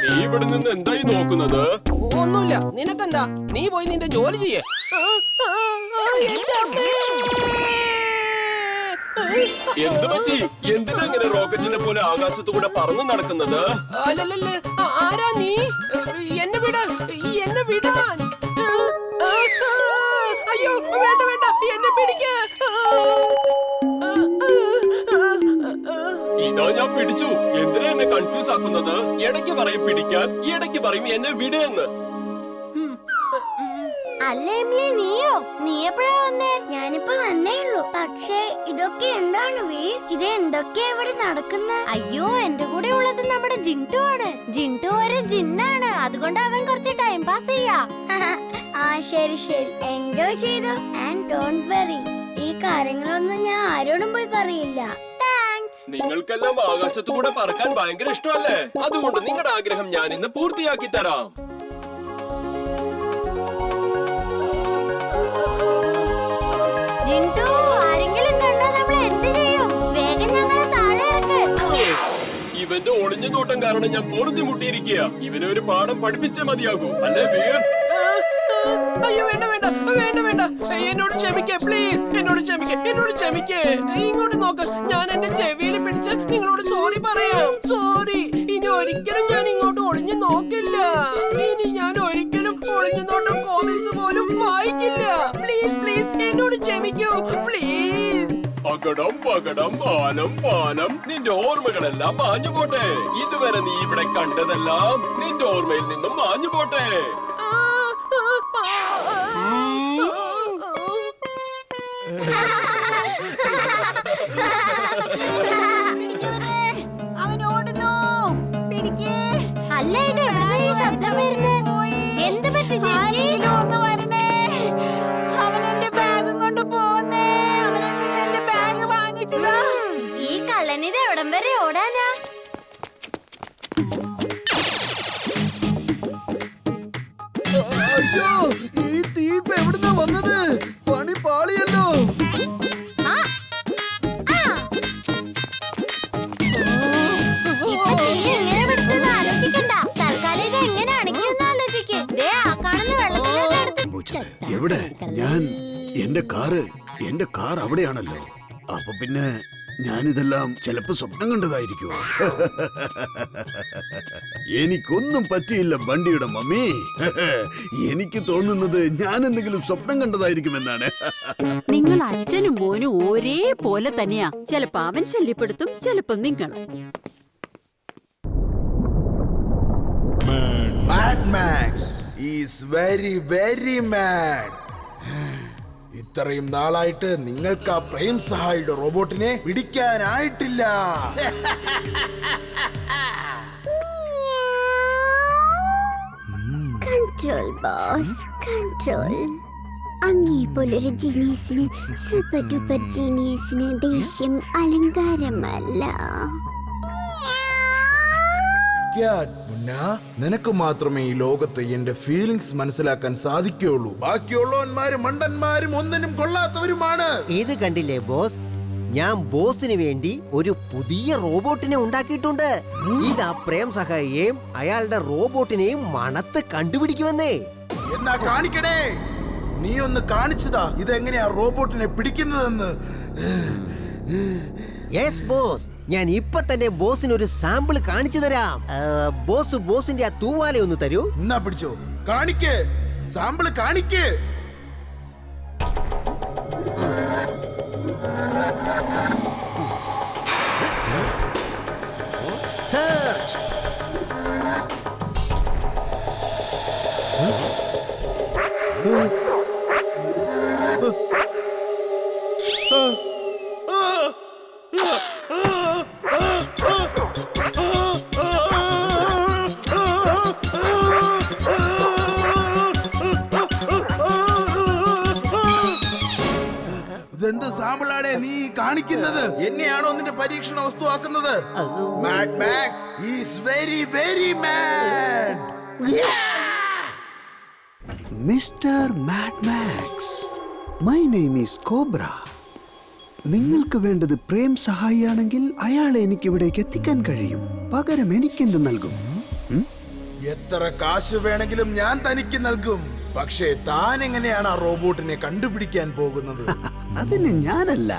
നീ ഇവിടെ നിന്ന് എന്തായി നോക്കുന്നത്? ഒന്നുമില്ല. നിനക്കെന്താ? നീ പോയി നിന്റെ ജോലി ചെയ്യേ. എന്ത് പറ്റി? എന്തിനങ്ങനെ റോക്കറ്റിനെ പോലെ ആകാശത്തുകൂടെ പറന്നു നടക്കുന്നത്? അല്ലല്ലേ, ആരാ നീ? എന്നെ വിടാൻ, എന്നെ വിടാൻ. അയ്യോ വേണ്ട വേണ്ട, എന്നെ പിടിക്ക. ഇതാ ഞാൻ പിടിച്ചു. എന്തിനാ എന്നെ കൺഫ്യൂസ് ആക്കുന്നത്? ഇടയ്ക്ക് പറയും പിടിക്കാൻ, ഇടയ്ക്ക് പറയും എന്നെ വിടുന്ന്. അല്ല എമിലി, നീയോ? നീ എപ്പോഴാ വന്നേ? ഞാനിപ്പോ വന്നേ ഉള്ളൂ. പക്ഷേ ഇതൊക്കെ എന്താണ് വീർ? ഇത് എന്തൊക്കെയാ ഇവിടെ നടക്കുന്നത്? അയ്യോ, എന്റെ കൂടെ ഉള്ളത് നമ്മുടെ ജിൻടു ആണ്. ജിൻടു ഒരു ജിന്നാണ്, അതുകൊണ്ട് അവൻ കുറച്ച് ടൈം പാസ് ചെയ്യാ. ആ ശരി ശരി, എൻജോയ് ചെയ്തു. ആൻഡ് ഡോണ്ട് വെറി, ഈ കാര്യങ്ങളൊന്നും ഞാൻ ആരോടും പോയി പറയില്ല. നിങ്ങൾക്കെല്ലാം ആകാശത്തുകൂടെ പറക്കാൻ ഭയങ്കര ഇഷ്ടമല്ലേ? അതുകൊണ്ട് നിങ്ങളുടെ ആഗ്രഹം ഞാൻ ഇന്ന് പൂർത്തിയാക്കി തരാം. ജിൻടു, ആരെങ്കിലും കണ്ടാ നമ്മൾ എന്ത് ചെയ്യും? വേഗം ഞങ്ങളെ താഴെ ഇറക്ക്. ഇവന്റെ ഒളിഞ്ഞു നോട്ടം കാരണം ഞാൻ പൊറുതിമുട്ടിയിരിക്കുക. ഇവനെ ഒരു പാഠം പഠിപ്പിച്ചേ മതിയാകൂ, അല്ലേ വീർ? അയ്യോ വേണ്ട വേണ്ട വേണ്ട വേണ്ട, എന്നോട് ക്ഷമിക്കേ പ്ലീസ്. എന്നോട് ക്ഷമിക്കേ, എന്നോട് ക്ഷമിക്കേ. ഇങ്ങോട്ട് നോക്ക്, ഞാൻ എന്റെ ചെവിയിൽ പിടിച്ച് നിങ്ങളോട് സോറി പറയാം. സോറി. ഇനി ഒരിക്കലും ഞാൻ ഇങ്ങോട്ട് ഒളിഞ്ഞു നോക്കില്ല. ഇനി ഞാൻ ഒരിക്കലും ഒളിഞ്ഞു നോട്ടം കോമിക്സ് പോലും വായിക്കില്ല. പ്ലീസ് പ്ലീസ്, എന്നോട് ക്ഷമിക്കൂ പ്ലീസ്. പകടം പകടം ആനം പാനം, നിന്റെ ഓർമ്മകളെല്ലാം മാഞ്ഞു പോട്ടെ. ഇതുവരെ നീ ഇവിടെ കണ്ടതെല്ലാം നിന്റെ ഓർമ്മയിൽ നിന്നും മാഞ്ഞു പോട്ടെ. അല്ല, ഇത് എവിടുന്നാ ഈ ശബ്ദം വരുന്നത്? എന്ത് പറ്റി ചേച്ചി? ഒന്ന് വരണേ, അവൻ എന്റെ ബാഗും കൊണ്ട് പോന്നേ. അവൻ എന്റെ ബാഗ് വാങ്ങിച്ചതാ. ഈ കള്ളനിത് എവിടം വരെ ഓടാനാ? അയ്യോ, ഈ തീ ഇപ്പൊ എവിടുന്നാ വന്നത്? പണി പാളിയല്ലോ. ഇപ്പൊ നീ എങ്ങനെ പിടിച്ചെന്ന് ആലോചിക്കണ്ട. തൽക്കാലം ഇത് എങ്ങനെ അണങ്ങിയെന്ന് ആലോചിക്ക്. ദേ ആ കാണുന്ന വെള്ളത്തിലോട്ട് എടുത്ത്. എവിടെ? ഞാൻ എന്റെ കാർ അവിടെയാണല്ലോ. അപ്പൊ പിന്നെ ഞാനിതെല്ലാം ചിലപ്പോ സ്വപ്നം കണ്ടതായിരിക്കുമോ? എനിക്കൊന്നും പറ്റിയില്ല വണ്ടിയുടെ മമ്മി. എനിക്ക് തോന്നുന്നത് ഞാൻ എന്തെങ്കിലും സ്വപ്നം കണ്ടതായിരിക്കുമെന്നാണ്. നിങ്ങൾ അച്ഛനും മോനും ഒരേ പോലെ തന്നെയാ. ചിലപ്പോ അവൻ ശല്യപ്പെടുത്തും, ചിലപ്പോ നിങ്ങൾ. Mad Max is very very mad. ഇത്രയും നാളായിട്ട് നിങ്ങൾക്ക് ആ പ്രേം സഹായിയുടെ റോബോട്ടിനെ പിടിക്കാനായിട്ടില്ല. Control boss, control. അങ്ങേ പോലൊരു ജീനിയസിന്, സൂപ്പർ ഡൂപ്പർ ജീനിയസിന് ദേഷ്യം അലങ്കാരമല്ല. നിനക്ക് മാത്രമേ ഈ ലോകത്ത് എന്റെ ഫീലിംഗ്സ് മനസ്സിലാക്കാൻ സാധിക്കുകയുള്ളൂ. ബാക്കിയുള്ളവന്മാരും മണ്ടന്മാരും ഒന്നിനും കൊള്ളാത്തവരുമാണ്. ഇത് കണ്ടില്ലേ ബോസ്, ഞാൻ ബോസിന് വേണ്ടി ഒരു പുതിയ റോബോട്ടിനെ ഉണ്ടാക്കിയിട്ടുണ്ട്. ഇതാ പ്രേം സഹായിയെയും അയാളുടെ റോബോട്ടിനെയും മണത്ത് കണ്ടുപിടിക്കുമെന്നേ. എന്നാ കാണിക്കണേ. നീ ഒന്ന് കാണിച്ചതാ ഇതെങ്ങനെയാ റോബോട്ടിനെ പിടിക്കുന്നതെന്ന്. യെസ് ബോസ്, ഞാൻ ഇപ്പൊ തന്നെ ബോസിന് ഒരു സാമ്പിൾ കാണിച്ചു തരാം. ബോസിന്റെ ആ തൂവാല ഒന്ന് തരൂ. എന്നാ പിടിച്ചോ, കാണിക്ക്, സാമ്പിള് കാണിക്ക്. സെർച്ച്. ഇതെന്ത് സാമ്പിളാണ് നീ കാണിക്കുന്നത്? എന്നെയാണോ നിന്റെ പരീക്ഷണ വസ്തു ആക്കുന്നത്? Mad Max is very very mad. Mr. Mad Max, my name is Cobra. നിങ്ങൾക്ക് വേണ്ടത് പ്രേം സഹായിയാണെങ്കിൽ അയാളെ എനിക്ക് ഇവിടേക്ക് എത്തിക്കാൻ കഴിയും. പകരം എനിക്കെന്ത് നൽകും? എത്ര കാശ് വേണമെങ്കിലും ഞാൻ തനിക്ക് നൽകും. പക്ഷേ താൻ എങ്ങനെയാണ് ആ റോബോട്ടിനെ കണ്ടുപിടിക്കാൻ പോകുന്നത്? അതിന് ഞാനല്ല,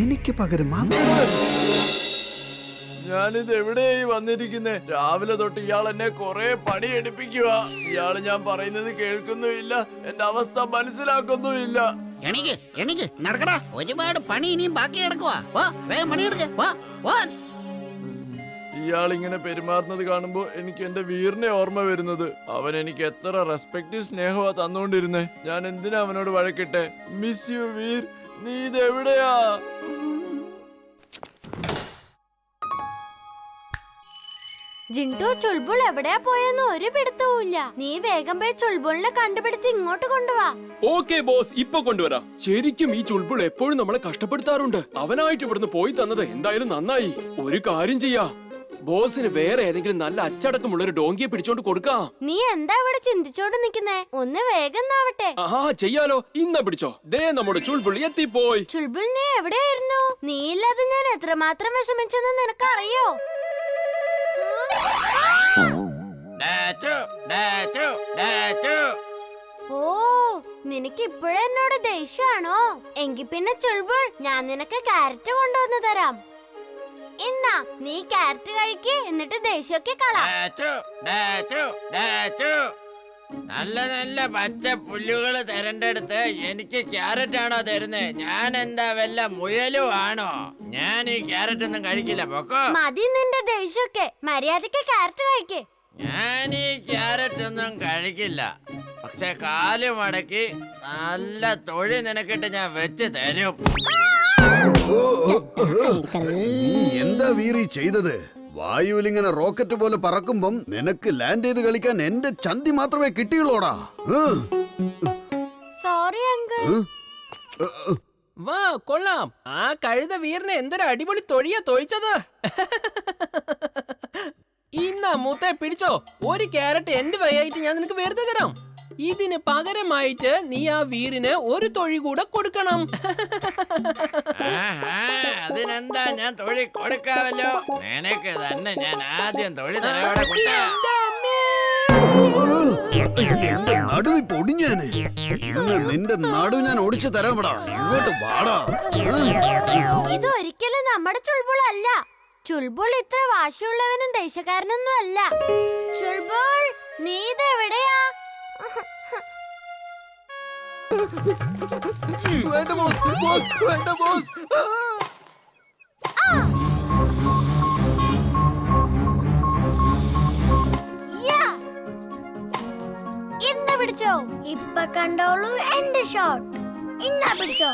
എനിക്ക് പകരം ഞാനിത് എവിടെയായി വന്നിരിക്കുന്നേ? രാവിലെ തൊട്ട് ഇയാൾ എന്നെ കൊറേ പണി എടുപ്പിക്കുക. ഇയാള് ഞാൻ പറയുന്നത് കേൾക്കുന്നുമില്ല, എന്റെ അവസ്ഥ മനസ്സിലാക്കുന്നുമില്ല. എനിക്ക് നടക്കടാ, ഒരുപാട് പണി ഇനിയും ബാക്കി കിടക്കുവാ. വേഗം പണിയെടുക്ക. ഇയാൾ ഇങ്ങനെ പെരുമാറുന്നത് കാണുമ്പോ എനിക്ക് എന്റെ വീറിനെ ഓർമ്മ വരുന്നത്. അവൻ എനിക്ക് എത്ര റെസ്പെക്റ്റും സ്നേഹമാ തന്നോണ്ടിരുന്നേ. ഞാൻ എന്തിനാ അവനോട് വഴക്കിട്ടെ? മിസ് യു വീർ, നീ ഇതെവിടെയാ? ജിൻഡു ചുൾബുൾ എവിടെയാ പോയെന്ന് ഒരു പിടുത്തവുമില്ല. നീ വേഗം പോയി ചുൾബുളിനെ കണ്ടുപിടിച്ച് ഇങ്ങോട്ട് കൊണ്ടുവാ. ഓക്കെ ബോസ്, ഇപ്പൊ കൊണ്ടുവരാം. ശരിക്കും ഈ ചുൾബുൾ എപ്പോഴും നമ്മളെ കഷ്ടപ്പെടുത്താറുണ്ട്. അവനായിട്ട് ഇവിടുന്ന് പോയി തന്നത് എന്തായാലും നന്നായി. ഒരു കാര്യം ചെയ്യാം, ബോസിന് വേറെ ഏതെങ്കിലും നല്ല അച്ചടക്കമുള്ള ഒരു ഡോങ്കിയെ പിടിച്ചോണ്ട് കൊടുക്കാം. നീ എന്താ ഇവിടെ ചിന്തിച്ചോണ്ട് നിക്കുന്നേ? ഒന്ന് വേഗം നാവട്ടെ. ആഹാ, ചെയ്യാലോ. ഇന്ന പിടിച്ചോ. ദേ നമ്മുടെ ചുൾബുൾ എത്തിപ്പോയി. ചുൾബുൾ, നീ എവിടെയായിരുന്നു? നീ ഇല്ലാതെ ഞാൻ എത്രമാത്രം വിഷമിച്ചെന്ന് നിനക്കറിയോ? ഓ, നിനക്ക് ഇപ്പോഴും എന്നോട് ദേഷ്യമാണോ? എങ്കി പിന്നെ ചുൾബുൾ, ഞാൻ നിനക്ക് ക്യാരറ്റ് കൊണ്ടുവന്ന് തരാം. എന്നാ നീ ക്യാരറ്റ് കഴിക്ക്, എന്നിട്ട് ദേഷ്യമൊക്കെ കളാ. നല്ല നല്ല പച്ച പുല്ലുകള് തരണ്ടെടുത്ത് എനിക്ക് ക്യാരറ്റ് ആണോ തരുന്നേ? ഞാൻ എന്താ വല്ല മുയലും ആണോ? ഞാൻ ഈ ക്യാരറ്റ് ഒന്നും കഴിക്കില്ല. പൊക്കോ. മതി നിന്റെ ദേഷ്യമൊക്കെ, മര്യാദക്ക് ക്യാരറ്റ് കഴിക്ക്. ഞാൻ ഈ ക്യാരറ്റ് ഒന്നും കഴിക്കില്ല. പക്ഷെ കാല് മടക്കി നല്ല തൊഴി നിനക്കിട്ട് ഞാൻ വെച്ച് തരും. എന്താ വീറി ചെയ്തത്? വായുവിൽ ഇങ്ങനെ റോക്കറ്റ് പോലെ പറക്കുമ്പം നിനക്ക് ലാൻഡ് ചെയ്ത് കളിക്കാൻ എന്റെ ചന്തി മാത്രമേ കിട്ടിയുള്ളൂടാ. Sorry uncle. വാ, കൊള്ളാം. ആ കഴുത വീറിനെ എന്തൊരു അടിപൊളി തൊഴിയാ തൊഴിച്ചത്. ഇന്നാ മൂത്തെ പിടിച്ചോ. ഒരു ക്യാരറ്റ് എന്റെ വയായിട്ട് ഞാൻ നിനക്ക് വെറുതെ തരാം. ഇതിന് പകരമായിട്ട് നീ ആ വീറിന് ഒരു തൊഴി കൂടെ കൊടുക്കണം. അതിനെന്താ, ഞാൻ തൊഴി കൊടുക്കാവല്ലോ. നിനക്ക് തന്നെ ഞാൻ ആദ്യം തൊഴി തരാം. എന്റെ നടുവി പൊടിഞ്ഞാന്. ഇന്ന് നിന്റെ നടുവ് ഞാൻ ഓടിച്ചു തരാമടാ. ഇങ്ങോട്ട് വാടാ. ഇത് ഒരിക്കലും നമ്മുടെ ചുൾബുൾ അല്ല. ചുൾബുൾ ഇത്ര വാശിയുള്ളവനും ദേഷ്യക്കാരനൊന്നും അല്ല. ചുൾബുൾ, നീ ഇതെവിടെയാ? വേണ്ട ബോസ്, വേണ്ട ബോസ്. ഇന്ന് പിടിച്ചോ. ഇപ്പൊ കണ്ടോളൂ എന്റെ ഷോട്ട്. ഇന്നാ പിടിച്ചോ.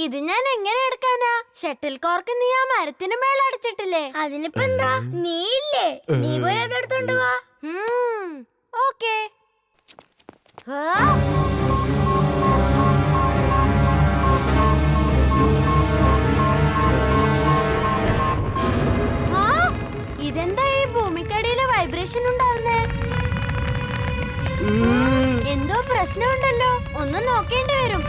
ഇത് ഞാൻ എങ്ങനെ എടുക്കാനാ? ഷട്ടിൽ കോർക്ക് നീ ആ മരത്തിന് മേലടിച്ചിട്ടില്ലേ? അതിനിപ്പോ എന്താ? നീ ഇല്ലേ, നീ പോയി അതെടുത്തോണ്ട് വാ. ഓക്കേ. ഇതെന്താ ഈ ഭൂമിക്കടിയില് വൈബ്രേഷൻ ഉണ്ടാവുന്നേ? എന്തോ പ്രശ്നമുണ്ടല്ലോ. ഒന്ന് നോക്കേണ്ടി വരും.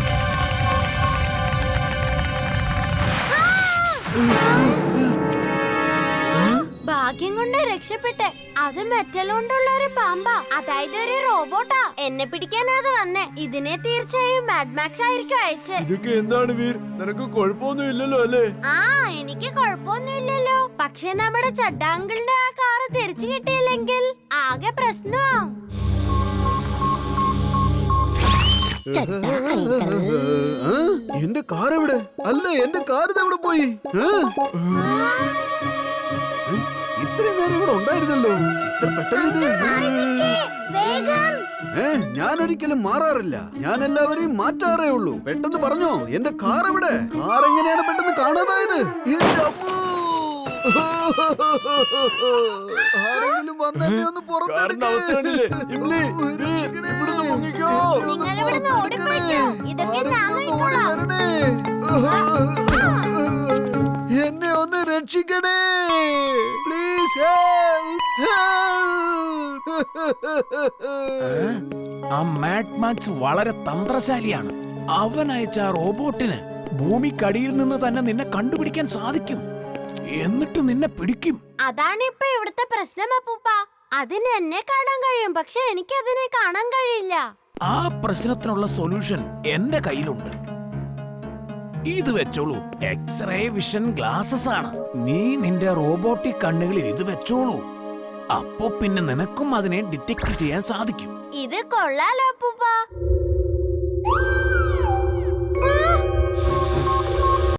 ഭാഗ്യം കൊണ്ട് രക്ഷപ്പെട്ടെ. അത് മെറ്റൽ കൊണ്ടുള്ള ഒരു പാമ്പാ, അതായത് ഒരു റോബോട്ടാ. എന്നെ പിടിക്കാനാത് വന്നേ. ഇതിനെ തീർച്ചയായും മാഡ് മാക്സ് ആയിരിക്കും അയച്ചേ. ഇതൊക്കെ എന്താണ് വീർ? നിനക്ക് കുഴപ്പമൊന്നും ഇല്ലല്ലോ അല്ലേ? ആ, എനിക്ക് കുഴപ്പമൊന്നുമില്ലല്ലോ. പക്ഷെ നമ്മുടെ ചഡ്ഡാങ്കിളിന്റെ ആ കാറ് തിരിച്ചു കിട്ടിയില്ലെങ്കിൽ ആകെ പ്രശ്നമാവും. എന്റെ കാർ എവിടെ? അല്ല, എന്റെ കാർ എവിടെ പോയി? ഇത്രയും നേരം ഇവിടെ ഉണ്ടായിരുന്നല്ലോ. ഇത്ര പെട്ടെന്ന് ഞാൻ ഒരിക്കലും മാറാറില്ല. ഞാൻ എല്ലാവരെയും മാറ്റാറേ ഉള്ളൂ. പെട്ടെന്ന് പറഞ്ഞോ, എന്റെ കാർ എവിടെ? കാർ എങ്ങനെയാണ് പെട്ടെന്ന് കാണാതായത്? ആരെങ്കിലും വന്നെന്നെ ഒന്ന് പുറത്തെടുക്കേ. എന്നെ ഒന്ന് രക്ഷിക്കണേ, പ്ലീസ്. ആ മാഡ് മാക്സ് വളരെ തന്ത്രശാലിയാണ്. അവൻ അയച്ച ആ റോബോട്ടിന് ഭൂമിക്കടിയിൽ നിന്ന് തന്നെ നിന്നെ കണ്ടുപിടിക്കാൻ സാധിക്കും. എന്നിട്ട് നിന്നെ പിടിക്കും. അതാണ് ഇപ്പൊ ഇവിടുത്തെ പ്രശ്നം അപ്പൂപ്പ. അതിന് എന്നെ കാണാൻ കഴിയും, പക്ഷെ എനിക്ക് അതിനെ കാണാൻ കഴിയില്ല. ആ പ്രശ്നത്തിനുള്ള സൊല്യൂഷൻ എന്റെ കയ്യിലുണ്ട്. ഇത് വെച്ചോളൂ, എക്സ്റേ വിഷൻ ഗ്ലാസസ് ആണ്. നീ നിന്റെ റോബോട്ടിക് കണ്ണുകളിൽ ഇത് വെച്ചോളൂ. അപ്പോ പിന്നെ നിനക്കും അതിനെ ഡിറ്റക്ട് ചെയ്യാൻ സാധിക്കും. ഇത് കൊള്ളാലോ അപ്പൂപ്പ.